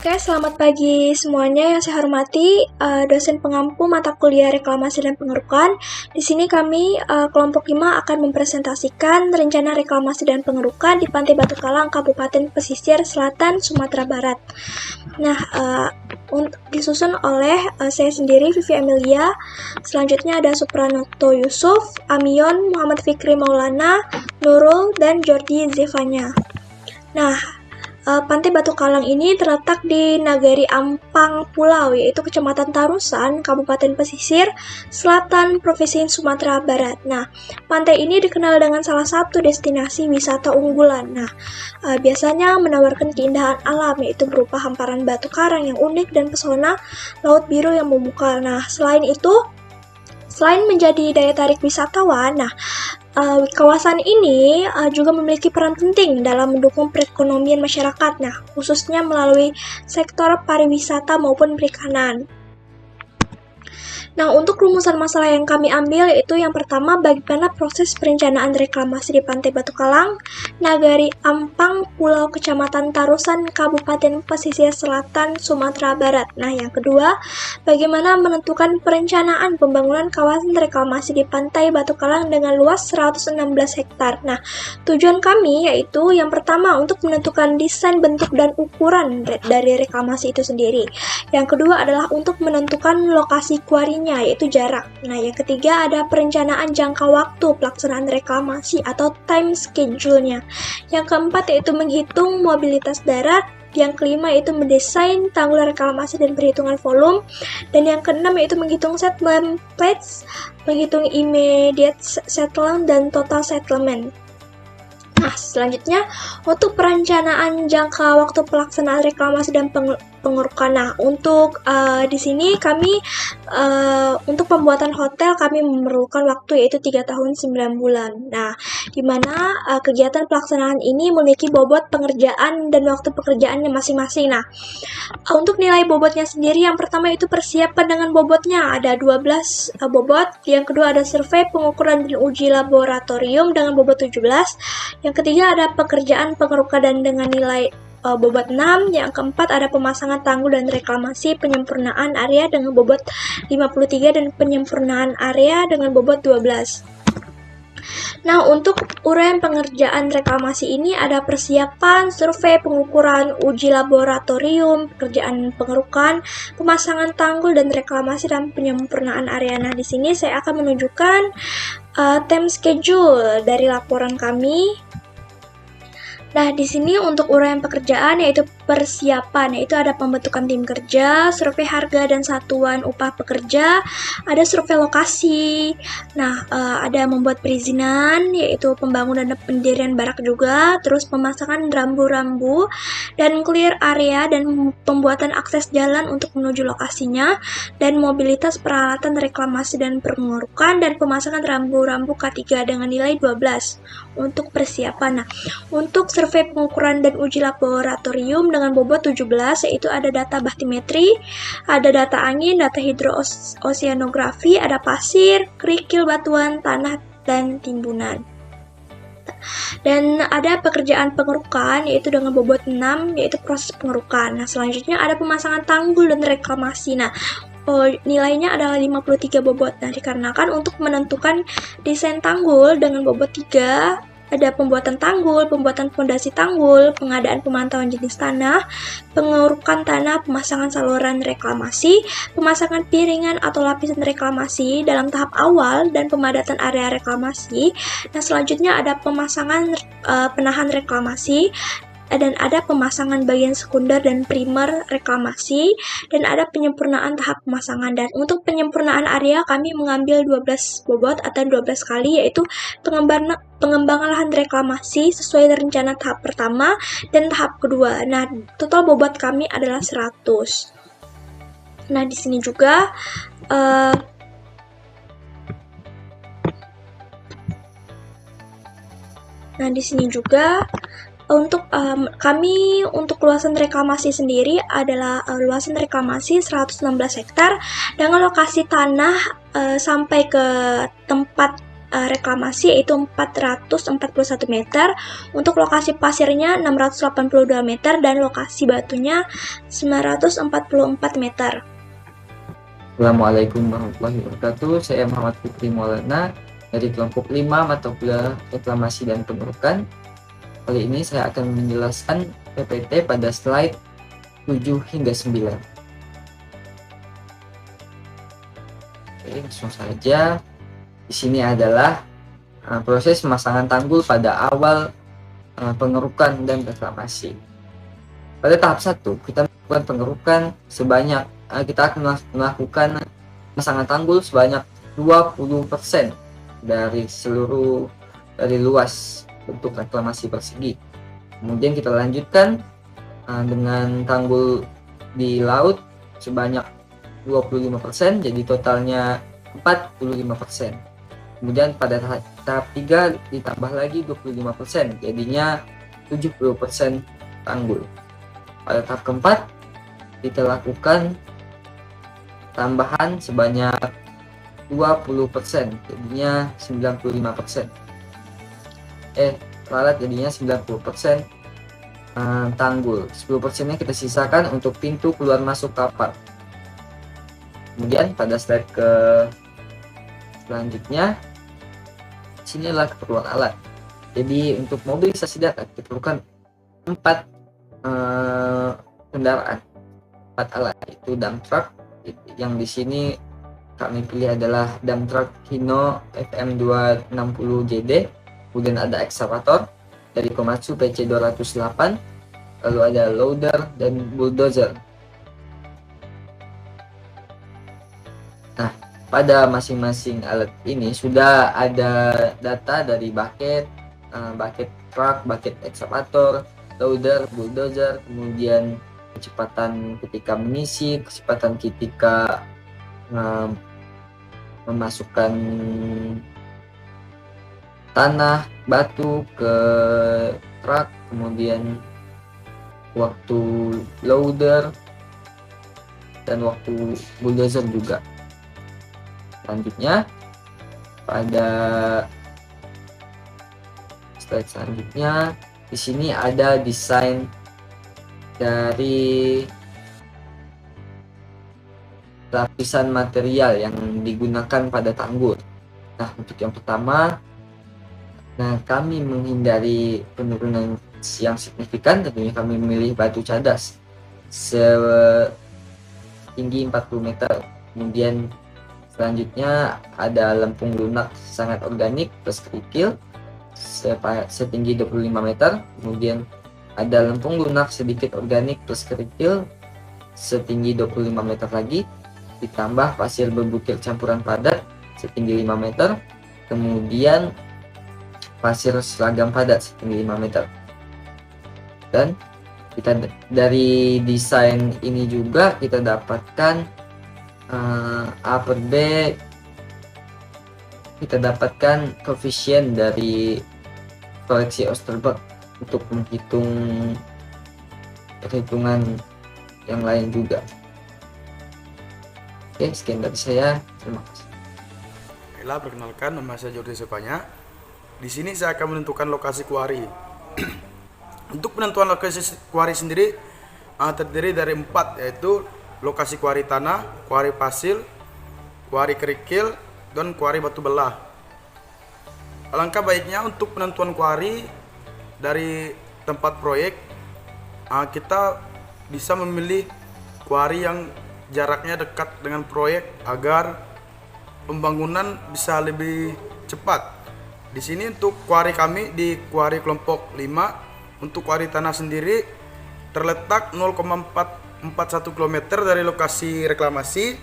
Oke, selamat pagi semuanya yang saya hormati, dosen pengampu mata kuliah reklamasi dan pengerukan. Di sini kami, kelompok 5 akan mempresentasikan rencana reklamasi dan pengerukan di Pantai Batu Kalang, Kabupaten Pesisir Selatan, Sumatera Barat. Nah, disusun oleh saya sendiri, Vivi Amelia. Selanjutnya ada Supranoto Yusuf, Amion, Muhammad Fikri Maulana, Nurul, dan Jordi Zevanya. Nah, Pantai Batu Kalang ini terletak di Nagari Ampang Pulau, yaitu Kecamatan Tarusan, Kabupaten Pesisir Selatan, Provinsi Sumatera Barat. Nah, pantai ini dikenal dengan salah satu destinasi wisata unggulan. Nah, biasanya menawarkan keindahan alam, yaitu berupa hamparan batu karang yang unik dan pesona laut biru yang memukau. Nah, selain menjadi daya tarik wisatawan, kawasan ini juga memiliki peran penting dalam mendukung perekonomian masyarakat, khususnya melalui sektor pariwisata maupun perikanan. Nah, untuk rumusan masalah yang kami ambil yaitu yang pertama, bagaimana proses perencanaan reklamasi di Pantai Batu Kalang, Nagari Ampang, Pulau Kecamatan Tarusan, Kabupaten Pesisir Selatan, Sumatera Barat. Nah, yang kedua, bagaimana menentukan perencanaan pembangunan kawasan reklamasi di Pantai Batu Kalang dengan luas 116 hektar. Nah, tujuan kami yaitu yang pertama untuk menentukan desain, bentuk, dan ukuran dari reklamasi itu sendiri. Yang kedua adalah untuk menentukan lokasi kuarinya, yaitu jarak. Nah, yang ketiga ada perencanaan jangka waktu pelaksanaan reklamasi atau time schedule-nya. Yang keempat yaitu menghitung mobilitas darat. Yang kelima yaitu mendesain tanggul reklamasi dan perhitungan volume. Dan yang keenam yaitu menghitung settlement pledge, menghitung immediate settlement dan total settlement. Nah, selanjutnya untuk perencanaan jangka waktu pelaksanaan reklamasi dan pengerukan. Nah, untuk di sini kami untuk pembuatan hotel kami memerlukan waktu yaitu 3 tahun 9 bulan. Nah, di mana kegiatan pelaksanaan ini memiliki bobot pengerjaan dan waktu pekerjaannya masing-masing. Nah, untuk nilai bobotnya sendiri, yang pertama itu persiapan dengan bobotnya ada 12 bobot. Yang kedua ada survei, pengukuran dan uji laboratorium dengan bobot 17. Yang ketiga ada pekerjaan pengerukan dan dengan nilai bobot 6. Yang keempat ada pemasangan tanggul dan reklamasi penyempurnaan area dengan bobot 53 dan penyempurnaan area dengan bobot 12. Nah, untuk uraian pengerjaan reklamasi ini ada persiapan, survei, pengukuran, uji laboratorium, pekerjaan pengerukan, pemasangan tanggul dan reklamasi dan penyempurnaan area. Nah, di sini saya akan menunjukkan time schedule dari laporan kami. Nah, di sini untuk uraian pekerjaan yaitu persiapan, yaitu ada pembentukan tim kerja, survei harga dan satuan upah pekerja, ada survei lokasi. Nah, ada membuat perizinan yaitu pembangunan dan pendirian barak juga, terus pemasangan rambu-rambu dan clear area dan pembuatan akses jalan untuk menuju lokasinya, dan mobilitas peralatan reklamasi dan pengerukan dan pemasangan rambu-rambu K3 dengan nilai 12 untuk persiapan. Nah, untuk survei pengukuran dan uji laboratorium dengan bobot 17 yaitu ada data bathymetri, ada data angin, data hidrooceanografi, ada pasir, kerikil batuan, tanah, dan timbunan. Dan ada pekerjaan pengerukan yaitu dengan bobot 6 yaitu proses pengerukan. Nah, selanjutnya ada pemasangan tanggul dan reklamasi. Nah, nilainya adalah 53 bobot. Nah, dikarenakan untuk menentukan desain tanggul dengan bobot 3, ada pembuatan tanggul, pembuatan fondasi tanggul, pengadaan pemantauan jenis tanah, pengerukan tanah, pemasangan saluran reklamasi, pemasangan piringan atau lapisan reklamasi dalam tahap awal, dan pemadatan area reklamasi. Nah, selanjutnya ada pemasangan penahan reklamasi, dan ada pemasangan bagian sekunder dan primer reklamasi, dan ada penyempurnaan tahap pemasangan. Dan untuk penyempurnaan area kami mengambil 12 bobot atau 12 kali, yaitu pengembangan lahan reklamasi sesuai rencana tahap pertama dan tahap kedua. Nah, total bobot kami adalah 100. Nah, di sini juga untuk kami untuk luasan reklamasi sendiri adalah luasan reklamasi 116 hektar dengan lokasi tanah sampai ke tempat reklamasi yaitu 441 meter, untuk lokasi pasirnya 682 meter, dan lokasi batunya 944 meter. Assalamualaikum warahmatullahi wabarakatuh. Saya Muhammad Fikri Maulana dari kelompok 5 mata kuliah reklamasi dan pengurukan. Kali ini saya akan menjelaskan PPT pada slide 7 hingga 9. Oke, langsung saja. Di sini adalah proses pemasangan tanggul pada awal pengerukan dan reklamasi. Pada tahap 1, kita melakukan pengerukan sebanyak kita akan melakukan pemasangan tanggul sebanyak 20% dari luas bentuk reklamasi persegi. Kemudian kita lanjutkan dengan tanggul di laut sebanyak 25%, jadi totalnya 45%. Kemudian pada tahap 3 ditambah lagi 25%, jadinya 70% tanggul. Pada tahap keempat kita lakukan tambahan sebanyak 20%, jadinya 95%. Jadinya 90% tanggul. 10% nya kita sisakan untuk pintu keluar masuk kapal. Kemudian pada slide selanjutnya, sinilah keperluan alat. Jadi untuk mobilisasi data diperlukan 4 kendaraan, 4 alat, yaitu dump truck. Yang di sini kami pilih adalah dump truck Hino FM260JD. Kemudian ada ekskavator dari Komatsu PC208, lalu ada loader dan bulldozer. Nah, pada masing-masing alat ini sudah ada data dari bucket truck, bucket ekskavator, loader, bulldozer, kemudian kecepatan ketika mengisi, kecepatan ketika memasukkan tanah, batu ke truk, kemudian waktu loader dan waktu bulldozer juga. Selanjutnya, pada slide selanjutnya, di sini ada desain dari lapisan material yang digunakan pada tanggul. Nah, untuk yang pertama, kami menghindari penurunan yang signifikan, tentunya kami memilih batu cadas setinggi 40 meter. Kemudian selanjutnya ada lempung lunak sangat organik plus kerikil setinggi 25 meter. Kemudian ada lempung lunak sedikit organik plus kerikil setinggi 25 meter lagi, ditambah pasir berbukir campuran padat setinggi 5 meter. Kemudian pasir seragam padat setinggi 5 meter. Dan kita dari desain ini juga kita dapatkan A per B, kita dapatkan koefisien dari proyeksi Osterberg untuk menghitung perhitungan yang lain juga. Oke, sekian dari saya. Terima kasih. Baiklah, perkenalkan, nama saya Jordi Sukanya. Di sini saya akan menentukan lokasi kuari. Untuk penentuan lokasi kuari sendiri terdiri dari 4, yaitu lokasi kuari tanah, kuari pasir, kuari kerikil, dan kuari batu belah. Alangkah baiknya untuk penentuan kuari dari tempat proyek, kita bisa memilih kuari yang jaraknya dekat dengan proyek agar pembangunan bisa lebih cepat. Di sini untuk kuari kami di kuari kelompok 5, untuk kuari tanah sendiri terletak 0,441 km dari lokasi reklamasi,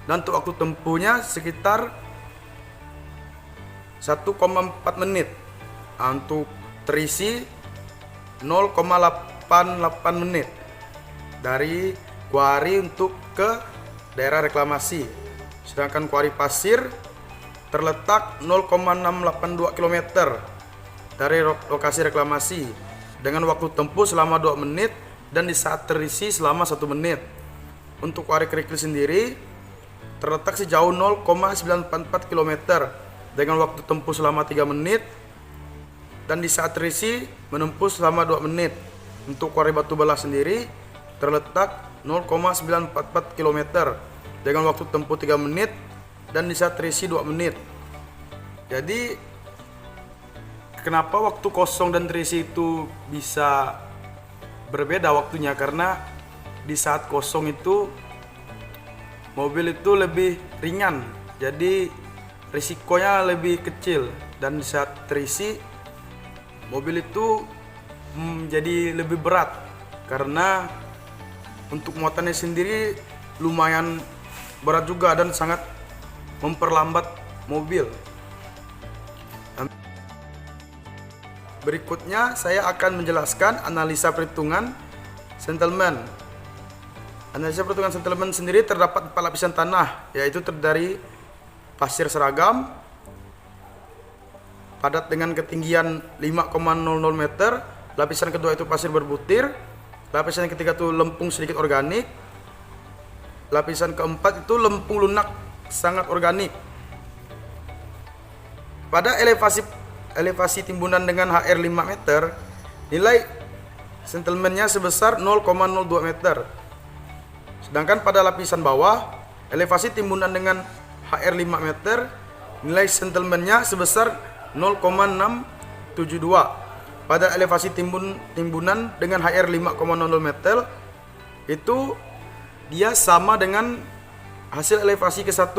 dan untuk waktu tempuhnya sekitar 1,4 menit. Untuk terisi 0,88 menit dari kuari untuk ke daerah reklamasi. Sedangkan kuari pasir terletak 0,682 km dari lokasi reklamasi dengan waktu tempuh selama 2 menit dan di saat terisi selama 1 menit. Untuk kuari kerikil sendiri terletak sejauh 0,944 km dengan waktu tempuh selama 3 menit, dan di saat terisi menempuh selama 2 menit. Untuk kuari batu bala sendiri terletak 0,944 km dengan waktu tempuh 3 menit dan di saat terisi 2 menit. Jadi kenapa waktu kosong dan terisi itu bisa berbeda waktunya? Karena di saat kosong itu mobil itu lebih ringan, jadi risikonya lebih kecil, dan di saat terisi mobil itu jadi lebih berat karena untuk muatannya sendiri lumayan berat juga dan sangat memperlambat mobil. Berikutnya saya akan menjelaskan analisa perhitungan settlement. Analisa perhitungan settlement sendiri terdapat 4 lapisan tanah, yaitu terdiri pasir seragam padat dengan ketinggian 5,00 meter. Lapisan kedua itu pasir berbutir. Lapisan ketiga itu lempung sedikit organik. Lapisan keempat itu lempung lunak sangat organik. Pada elevasi timbunan dengan HR 5 meter, nilai settlementnya sebesar 0,02 meter. Sedangkan pada lapisan bawah, elevasi timbunan dengan HR 5 meter, nilai settlementnya sebesar 0,672. Pada elevasi timbunan dengan HR 5,00 meter, itu dia sama dengan hasil elevasi ke-1.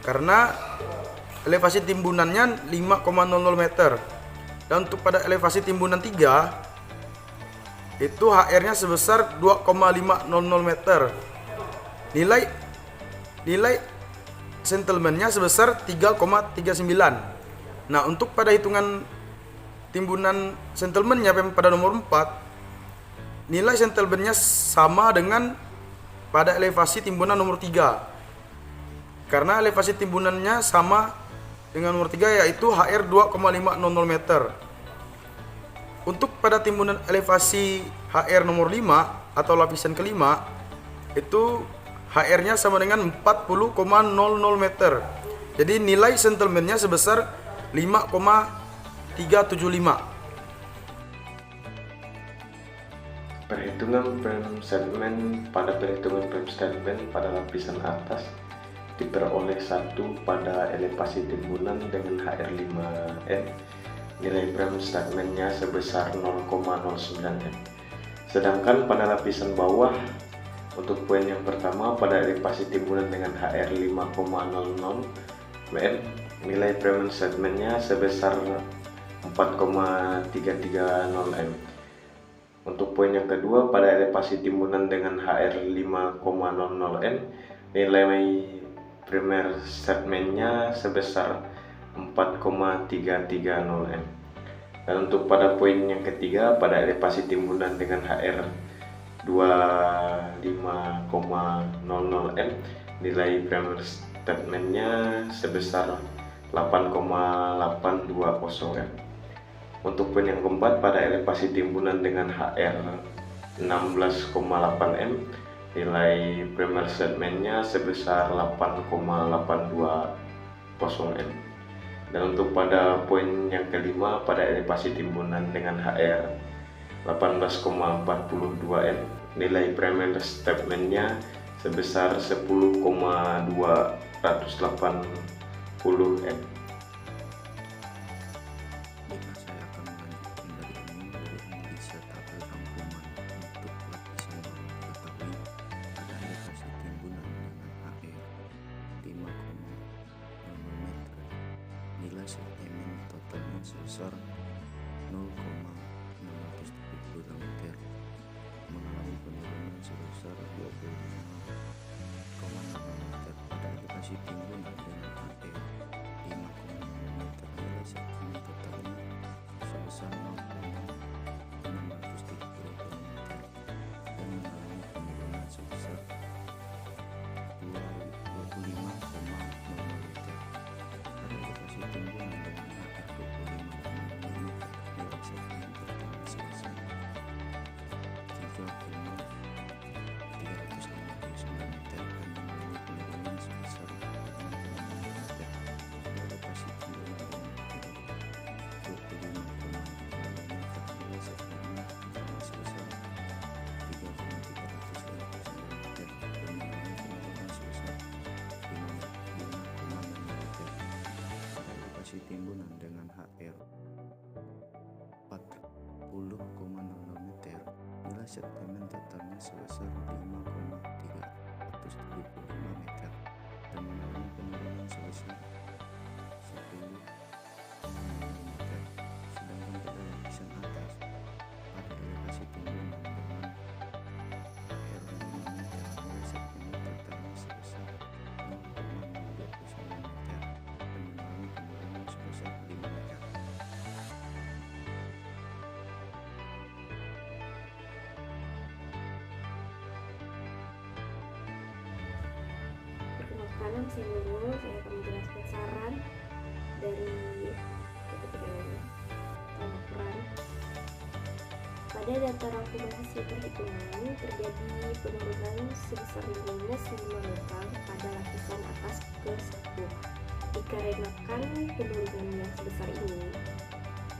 Karena elevasi timbunannya 5,00 meter. Dan untuk pada elevasi timbunan 3, itu HR-nya sebesar 2,500 meter. Nilai settlementnya sebesar 3,39. Nah, untuk pada hitungan timbunan settlementnya pada nomor 4, nilai settlementnya sama dengan pada elevasi timbunan nomor 3. Karena elevasi timbunannya sama dengan nomor 3, yaitu HR 2,500 meter. Untuk pada timbunan elevasi HR nomor 5 atau lapisan kelima, itu HR-nya sama dengan 40,00 meter. Jadi nilai settlementnya sebesar 5,375. Perhitungan prime settlement. Pada perhitungan prime settlement pada lapisan atas diperoleh 1 pada elevasi timbunan dengan HR 5N. Nilai prime settlementnya sebesar 0,09 M. Sedangkan pada lapisan bawah, untuk poin yang pertama pada elevasi timbunan dengan HR 5,00 M, nilai prime settlementnya sebesar 4,330 M. Untuk poin yang kedua pada elevasi timbunan dengan HR 5,00 M, nilai primer settlementnya sebesar 4,330 M. Dan untuk pada poin yang ketiga pada elevasi timbunan dengan HR 25,00 M, nilai primer settlementnya sebesar 8,820 M. Untuk poin yang keempat pada elevasi timbunan dengan HR 16,8 M, nilai primer settlementnya sebesar 8,820 M. Dan untuk pada poin yang kelima pada elevasi timbunan dengan HR 18,42 M, nilai primer settlementnya sebesar 10,280 M. Saya akan melanjutkan dari ini dari analisa tabel rangkuman untuk lapisan bawah. Ketahui pada elevasi timbunan dengan HR 5,00 meter, nilai settlement totalnya sebesar 0,672 meter, mengalami penurunan sebesar 25,6 meter. Pada elevasi timbunan dengan HR 5,00 meter, nilai settlement totalnya sebesar 0,632 meter dan mengalami penurunan sebesar 25,00 meter. Pada elevasi timbunan dengan HR 25,00 meter, nilai settlement totalnya sebesar 3,359 meter dan mengalami penurunan sebesar 6,6 meter. timbunan dengan HR 40,00 meter, nilai settlement totalnya sebesar 5,375 meter dan mengalami penurunan sebesar 10,00 meter. Sedangkan pada lapisan atas pada elevasi timbunan dengan HR 5 meter, nilai settlement totalnya sebesar 0,029 meter dan mengalami penurunan sebesar 5 meter. Perkenalkan, nama saya Nurul. Saya akan menjelaskan saran dari laporan. Pada data rangkuman hasil perhitungan, terjadi penurunan sebesar minus 5 meter pada lapisan atas ke 1. Dikarenakan penurunan yang sebesar ini,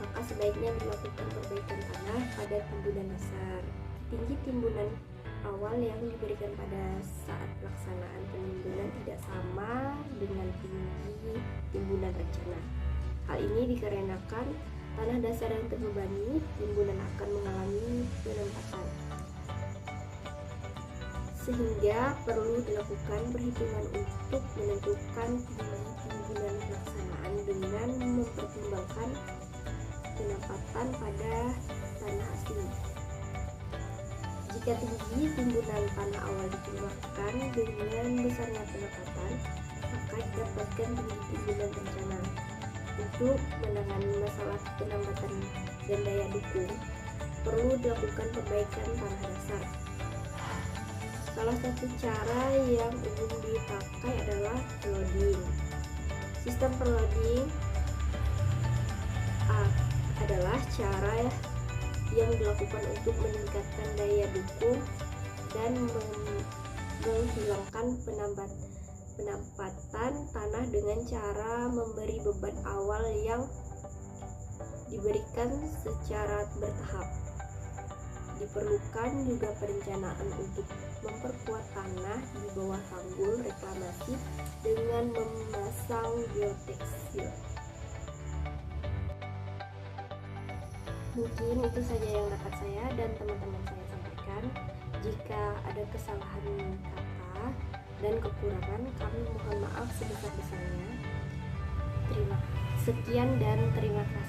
maka sebaiknya dilakukan perbaikan tanah pada timbunan dasar. Tinggi timbunan awal yang diberikan pada saat pelaksanaan penimbunan tidak sama dengan tinggi timbunan rencana. Hal ini dikarenakan tanah dasar yang terbebani, timbunan akan mengalami penempatan, sehingga perlu dilakukan perhitungan untuk menentukan tinggi timbunan pelaksanaan dengan mempertimbangkan penempatan pada tanah asli. Jika tinggi timbunan tanah awal dikeluarkan dengan besarnya penempatan, maka didapatkan tinggi timbunan rencana. Untuk menangani masalah penambatan dan daya dukung, perlu dilakukan perbaikan tanah dasar. Salah satu cara yang umum dipakai adalah perloading. Sistem perloading adalah cara yang dilakukan untuk meningkatkan daya dukung dan menghilangkan penampatan tanah dengan cara memberi beban awal yang diberikan secara bertahap. Diperlukan juga perencanaan untuk memperkuat tanah di bawah tanggul reklamasi dengan memasang geoteksil. Mungkin itu saja yang dapat saya dan teman-teman saya sampaikan. Jika ada kesalahan kata dan kekurangan, kami mohon maaf sebesar-besarnya. Sekian dan terima kasih.